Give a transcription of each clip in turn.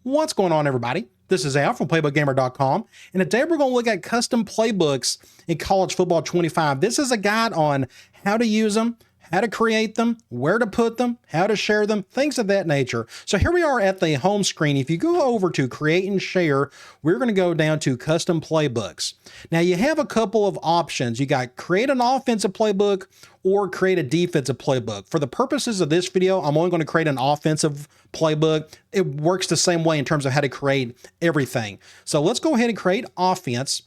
What's going on, everybody? This is Al from PlaybookGamer.com, and today we're going to look at custom playbooks in College Football 25. This is a guide on how to use them, how to create them, where to put them, how to share them, things of that nature. So here we are at the home screen. If you go over to create and share, we're going to go down to custom playbooks. Now you have a couple of options. You got create an offensive playbook or create a defensive playbook. For the purposes of this video, I'm only going to create an offensive playbook. It works the same way in terms of how to create everything. So let's go ahead and create offense.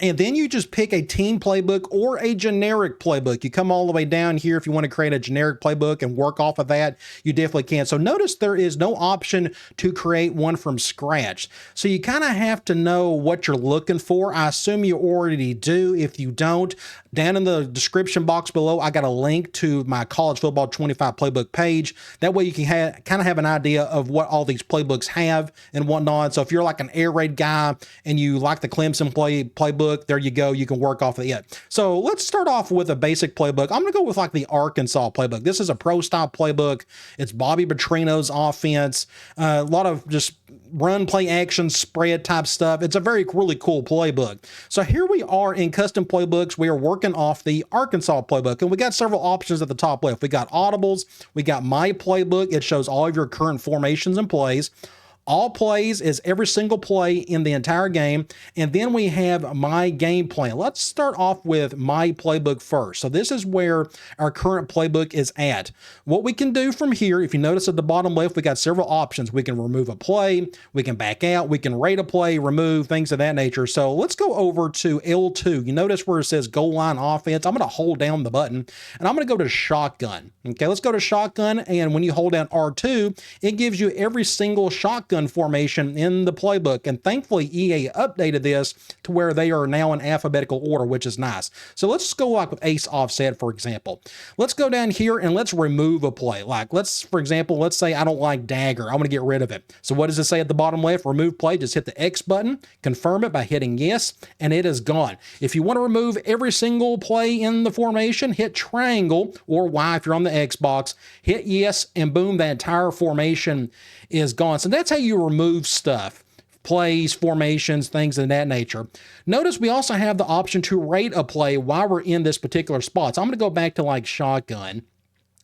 And then you just pick a team playbook or a generic playbook. You come all the way down here. If you want to create a generic playbook and work off of that, you definitely can. So notice there is no option to create one from scratch. So you kind of have to know what you're looking for. I assume you already do. If you don't, down in the description box below, I got a link to my College Football 25 playbook page. That way you can kind of have an idea of what all these playbooks have and whatnot. So if you're like an air raid guy and you like the Clemson playbook, there you go. You can work off of it. So let's start off with a basic playbook. I'm going to go with like the Arkansas playbook. This is a pro style playbook. It's Bobby Petrino's offense. A lot of just run, play, action, spread type stuff. It's a really cool playbook. So here we are in custom playbooks. We are working off the Arkansas playbook, and we got several options at the top left. We got audibles. We got my playbook. It shows all of your current formations and plays. All plays is every single play in the entire game. And then we have my game plan. Let's start off with my playbook first. So this is where our current playbook is at. What we can do from here, if you notice at the bottom left, we got several options. We can remove a play, we can back out, we can rate a play, remove, things of that nature. So let's go over to L2. You notice where it says goal line offense. I'm going to hold down the button and I'm going to go to shotgun. Okay, let's go to shotgun. And when you hold down R2, it gives you every single shotgun formation in the playbook, and thankfully EA updated this to where they are now in alphabetical order, which is nice. So let's just go like with ace offset, for example. Let's go down here and let's remove a play. Like for example, let's say I don't like dagger. I want to get rid of it. So what does it say at the bottom left? Remove play. Just hit the X button, confirm it by hitting yes, and it is gone. If you want to remove every single play in the formation, hit triangle or Y if you're on the Xbox, hit yes, and boom, the entire formation is gone. So that's how you remove stuff, plays, formations, things of that nature. Notice we also have the option to rate a play while we're in this particular spot. So I'm going to go back to like shotgun.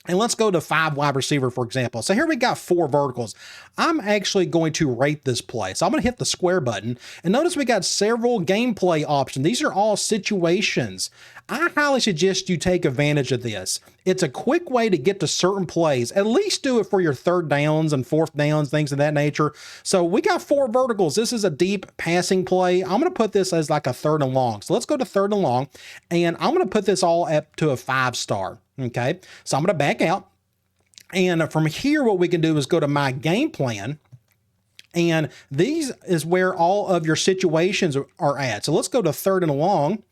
And let's go to 5 wide receiver, for example. So here we got 4 verticals. I'm actually going to rate this play. So I'm going to hit the square button. And notice we got several gameplay options. These are all situations. I highly suggest you take advantage of this. It's a quick way to get to certain plays. At least do it for your third downs and fourth downs, things of that nature. So we got 4 verticals. This is a deep passing play. I'm going to put this as like a third and long. So let's go to third and long. And I'm going to put this all up to a 5-star. Okay, so I'm going to back out. And from here, what we can do is go to my game plan. And these is where all of your situations are at. So let's go to third and long.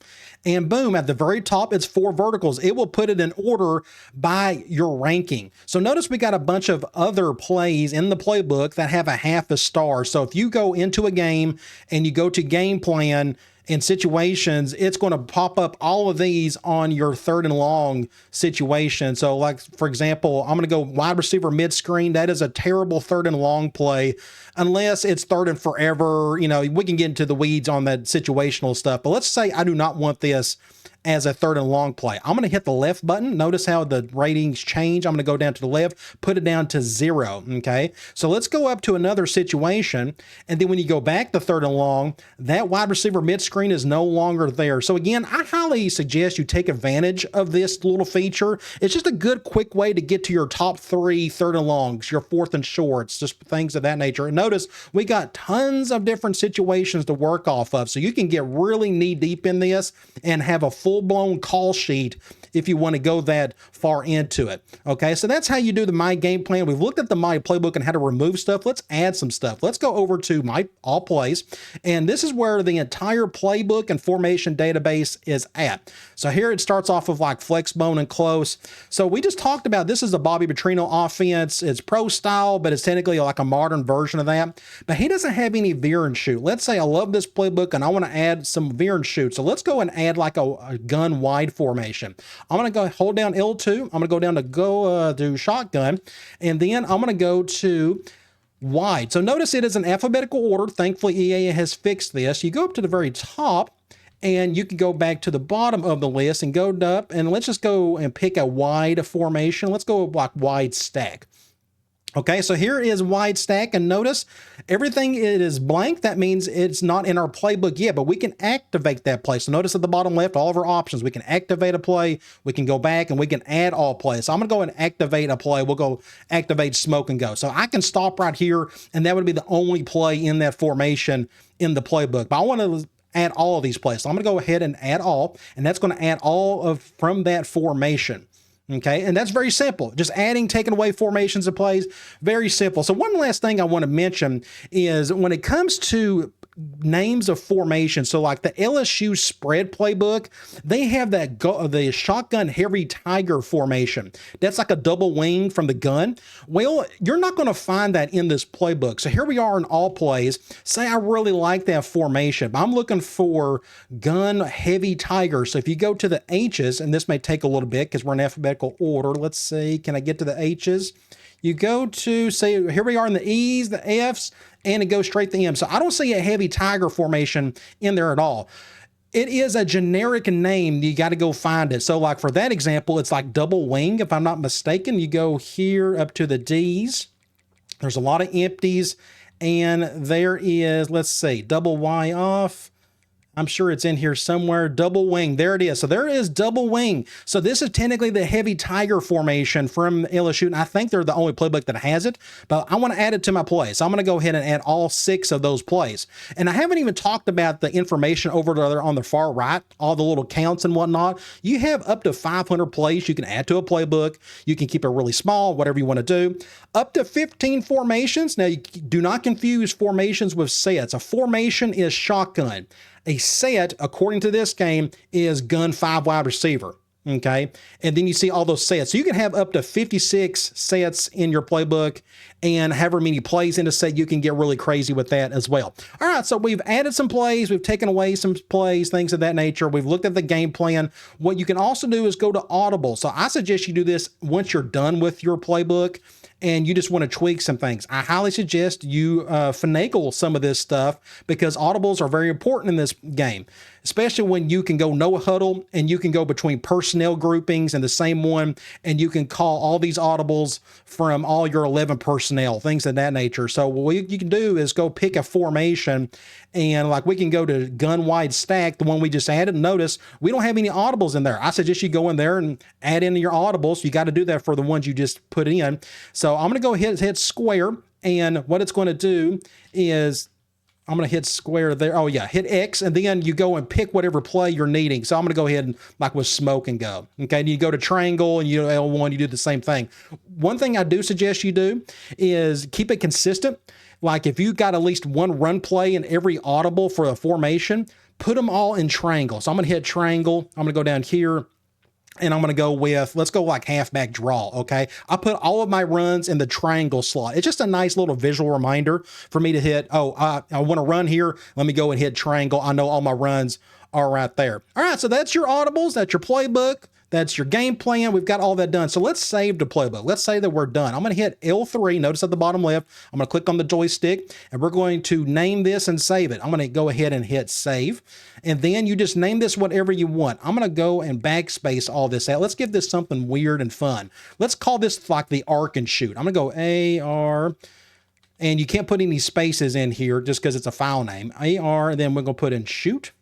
And boom, at the very top, it's 4 verticals. It will put it in order by your ranking. So notice we got a bunch of other plays in the playbook that have a 0.5 star. So if you go into a game and you go to game plan, in situations, it's going to pop up all of these on your third and long situation. So like, for example, I'm going to go wide receiver mid screen. That is a terrible third and long play unless it's third and forever. You know, we can get into the weeds on that situational stuff, but let's say I do not want this as a third and long play. I'm going to hit the left button. Notice how the ratings change. I'm going to go down to the left, put it down to 0. Okay. So let's go up to another situation. And then when you go back to third and long, that wide receiver mid screen is no longer there. So again, I highly suggest you take advantage of this little feature. It's just a good quick way to get to your top 3 third and longs, your fourth and shorts, just things of that nature. And notice we got tons of different situations to work off of. So you can get really knee deep in this and have a full-blown call sheet if you want to go that far into it. Okay, so that's how you do the My Game Plan. We've looked at the My Playbook and how to remove stuff. Let's add some stuff. Let's go over to My All Plays, and this is where the entire playbook and formation database is at. So here it starts off with like flex bone and close. So we just talked about this is a Bobby Petrino offense. It's pro style, but it's technically like a modern version of that. But he doesn't have any veer and shoot. Let's say I love this playbook and I want to add some veer and shoot. So let's go and add like a gun wide formation. I'm going to go hold down L2. I'm going to go down to do shotgun. And then I'm going to go to wide. So notice it is in alphabetical order. Thankfully, EA has fixed this. You go up to the very top, and you can go back to the bottom of the list and go up, and let's just go and pick a wide formation. Let's go like wide stack. Okay, so here is wide stack, and notice everything it is blank. That means it's not in our playbook yet, but we can activate that play. So notice at the bottom left, all of our options. We can activate a play, we can go back, and we can add all plays. So I'm gonna go and activate a play. We'll go activate smoke and go. So I can stop right here, and that would be the only play in that formation in the playbook. But I want to add all of these plays. So I'm gonna go ahead and add all, and that's gonna add all of from that formation. Okay, and that's very simple. Just adding, taking away formations of plays, very simple. So one last thing I want to mention is when it comes to names of formations, so like the LSU spread playbook, they have that the shotgun heavy tiger formation. That's like a double wing from the gun. Well, you're not going to find that in this playbook. So here we are in all plays. Say I really like that formation, but I'm looking for gun heavy tiger. So if you go to the H's, and this may take a little bit because we're in alphabetical order. Let's see, can I get to the H's? You go to, say, here we are in the E's, the F's, and it goes straight to M. So I don't see a heavy tiger formation in there at all. It is a generic name. You got to go find it. So like for that example, it's like double wing, if I'm not mistaken. You go here up to the D's. There's a lot of empties, and there is, let's see, double Y off. I'm sure it's in here somewhere. Double wing. There it is. So there is double wing. So this is technically the heavy tiger formation from LSU. And I think they're the only playbook that has it, but I want to add it to my play. So I'm going to go ahead and add all 6 of those plays. And I haven't even talked about the information over there on the far right, all the little counts and whatnot. You have up to 500 plays you can add to a playbook. You can keep it really small, whatever you want to do. Up to 15 formations. Now, you do not confuse formations with sets. A formation is shotgun. A set, according to this game, is gun 5 wide receiver. Okay. And then you see all those sets. So you can have up to 56 sets in your playbook, and however many plays in a set, you can get really crazy with that as well. All right. So we've added some plays. We've taken away some plays, things of that nature. We've looked at the game plan. What you can also do is go to Audible. So I suggest you do this once you're done with your playbook and you just want to tweak some things. I highly suggest you finagle some of this stuff, because audibles are very important in this game, especially when you can go no huddle and you can go between personnel groupings in the same one, and you can call all these audibles from all your 11 personnel, things of that nature. So what you can do is go pick a formation, and like we can go to gun wide stack, the one we just added. Notice we don't have any audibles in there. I suggest you go in there and add in your audibles. You got to do that for the ones you just put in. So I'm going to go hit square, and what it's going to do is I'm going to hit square there. Oh yeah, hit X, and then you go and pick whatever play you're needing. So I'm going to go ahead and like with smoke and go. Okay, and you go to triangle and you L1, you do the same thing. One thing I do suggest you do is keep it consistent. Like if you got at least one run play in every audible for a formation, put them all in triangle. So I'm going to hit triangle. I'm going to go down here, and I'm going to go with, let's go like halfback draw, okay? I put all of my runs in the triangle slot. It's just a nice little visual reminder for me to hit, I want to run here. Let me go and hit triangle. I know all my runs are right there. All right, so that's your audibles. That's your playbook. That's your game plan. We've got all that done. So let's save the playbook. Let's say that we're done. I'm going to hit L3. Notice at the bottom left, I'm going to click on the joystick, and we're going to name this and save it. I'm going to go ahead and hit save. And then you just name this whatever you want. I'm going to go and backspace all this out. Let's give this something weird and fun. Let's call this like the arc and shoot. I'm going to go AR, and you can't put any spaces in here just because it's a file name. AR, and then we're going to put in shoot.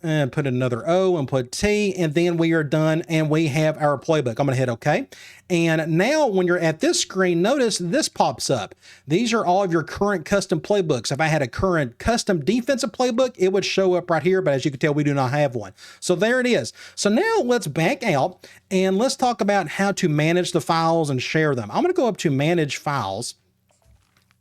And put another O and put T, and then we are done, and we have our playbook. I'm going to hit OK. And now when you're at this screen, notice this pops up. These are all of your current custom playbooks. If I had a current custom defensive playbook, it would show up right here, but as you can tell, we do not have one. So there it is. So now let's back out, and let's talk about how to manage the files and share them. I'm going to go up to Manage Files,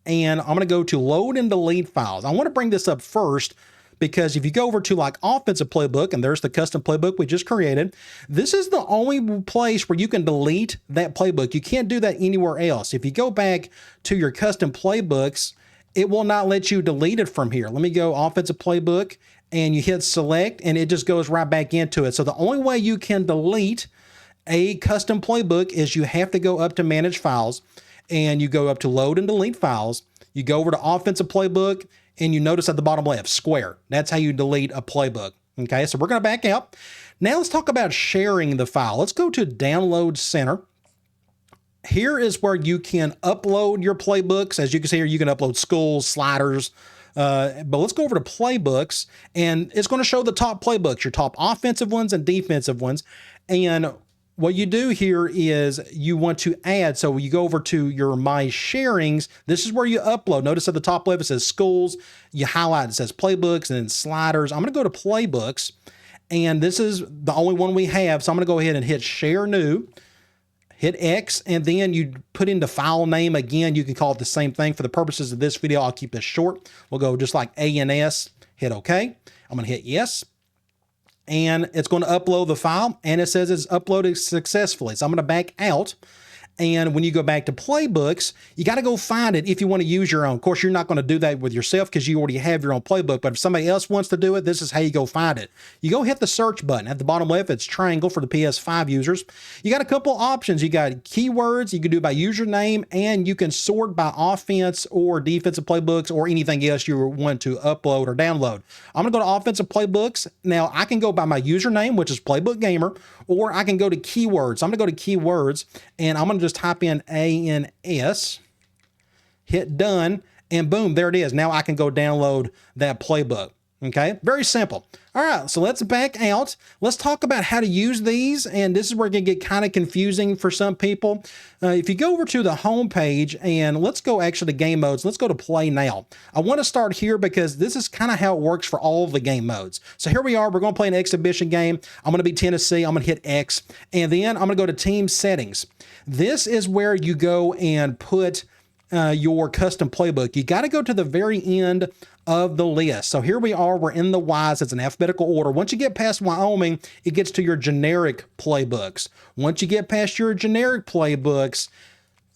and I'm going to go to Load and Delete Files. I want to bring this up first, because if you go over to like offensive playbook, and there's the custom playbook we just created, this is the only place where you can delete that playbook. You can't do that anywhere else. If you go back to your custom playbooks, it will not let you delete it from here. Let me go offensive playbook, and you hit select, and it just goes right back into it. So the only way you can delete a custom playbook is you have to go up to Manage Files, and you go up to load and delete files. You go over to offensive playbook, and you notice at the bottom left, square. That's how you delete a playbook. Okay, so we're going to back out. Now let's talk about sharing the file. Let's go to download center. Here is where you can upload your playbooks. As you can see here, you can upload schools, sliders, but let's go over to playbooks, and it's going to show the top playbooks, your top offensive ones and defensive ones. And what you do here is you want to add, so you go over to your My Sharings. This is where you upload. Notice at the top left it says schools. You highlight, it says playbooks, and then sliders. I'm going to go to playbooks, and this is the only one we have. So I'm going to go ahead and hit share new, hit X, and then you put in the file name. Again, you can call it the same thing. For the purposes of this video, I'll keep this short. We'll go just like ANS, hit OK. I'm going to hit yes. And it's going to upload the file, and it says it's uploaded successfully. So I'm going to back out. And when you go back to playbooks, you got to go find it if you want to use your own. Of course, you're not going to do that with yourself because you already have your own playbook. But if somebody else wants to do it, this is how you go find it. You go hit the search button. At the bottom left, it's triangle for the PS5 users. You got a couple options. You got keywords. You can do by username, and you can sort by offense or defensive playbooks or anything else you want to upload or download. I'm going to go to offensive playbooks. Now, I can go by my username, which is Playbook Gamer, or I can go to keywords. I'm going to go to keywords, and I'm going to just type in ANS, hit done, and boom, there it is. Now I can go download that playbook. Okay, very simple. All right, so let's back out. Let's talk about how to use these, and this is where it can get kind of confusing for some people. If you go over to the home page, and let's go actually to game modes. Let's go to play now. I want to start here because this is kind of how it works for all of the game modes. So here we are. We're going to play an exhibition game. I'm going to be Tennessee. I'm going to hit X, and then I'm going to go to team settings. This is where you go and put your custom playbook. You got to go to the very end of the list. So here we are, we're in the Ys, it's an alphabetical order. Once you get past Wyoming, it gets to your generic playbooks. Once you get past your generic playbooks,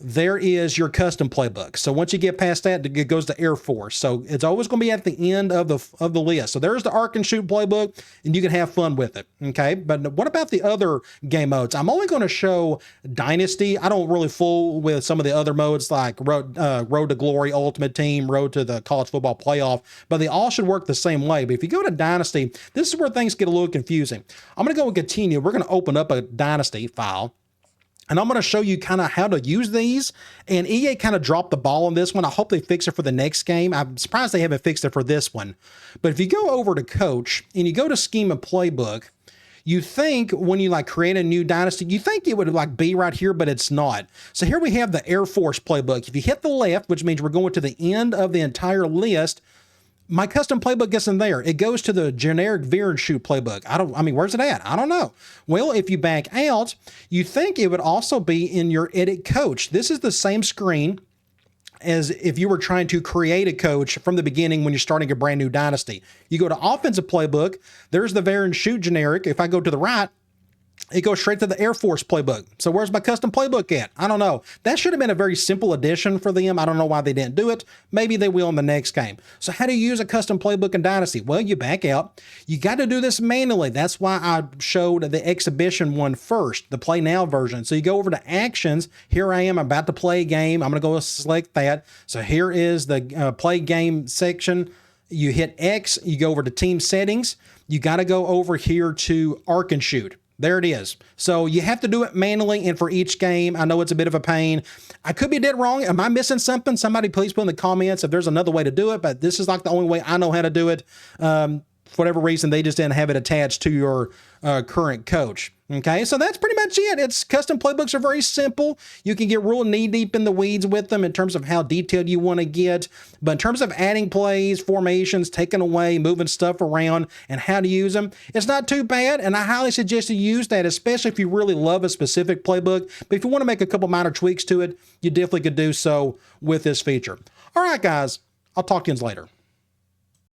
there is your custom playbook. So once you get past that, it goes to Air Force. So it's always going to be at the end of the list. So there's the Arc and Shoot playbook, and you can have fun with it. Okay, but what about the other game modes? I'm only going to show Dynasty. I don't really fool with some of the other modes like Road to Glory, Ultimate Team, Road to the College Football Playoff, but they all should work the same way. But if you go to Dynasty, this is where things get a little confusing. I'm going to go and continue. We're going to open up a Dynasty file, and I'm going to show you kind of how to use these. And EA kind of dropped the ball on this one. I hope they fix it for the next game. I'm surprised they haven't fixed it for this one. But if you go over to Coach and you go to Scheme and Playbook, you think when you like create a new dynasty, you think it would like be right here, but it's not. So here we have the Air Force playbook. If you hit the left, which means we're going to the end of the entire list, my custom playbook isn't there. It goes to the generic veer and shoot playbook. I mean, where's it at? I don't know. Well, if you back out, you think it would also be in your edit coach. This is the same screen as if you were trying to create a coach from the beginning when you're starting a brand new dynasty. You go to offensive playbook, there's the veer and shoot generic. If I go to the right, it goes straight to the Air Force playbook. So where's my custom playbook at? I don't know. That should have been a very simple addition for them. I don't know why they didn't do it. Maybe they will in the next game. So how do you use a custom playbook in Dynasty? Well, you back out. You got to do this manually. That's why I showed the exhibition one first, the Play Now version. So you go over to Actions. Here I am about to play a game. I'm going to go select that. So here is the Play Game section. You hit X. You go over to Team Settings. You got to go over here to Arc and Shoot. There it is. So you have to do it manually and for each game. I know it's a bit of a pain. I could be dead wrong. Am I missing something? Somebody please put in the comments if there's another way to do it, but this is like the only way I know how to do it. For whatever reason, they just didn't have it attached to your current coach. Okay, so that's pretty much it. It's custom playbooks are very simple. You can get real knee deep in the weeds with them in terms of how detailed you want to get. But in terms of adding plays, formations, taking away, moving stuff around, and how to use them, it's not too bad. And I highly suggest you use that, especially if you really love a specific playbook. But if you want to make a couple minor tweaks to it, you definitely could do so with this feature. All right, guys, I'll talk to you later.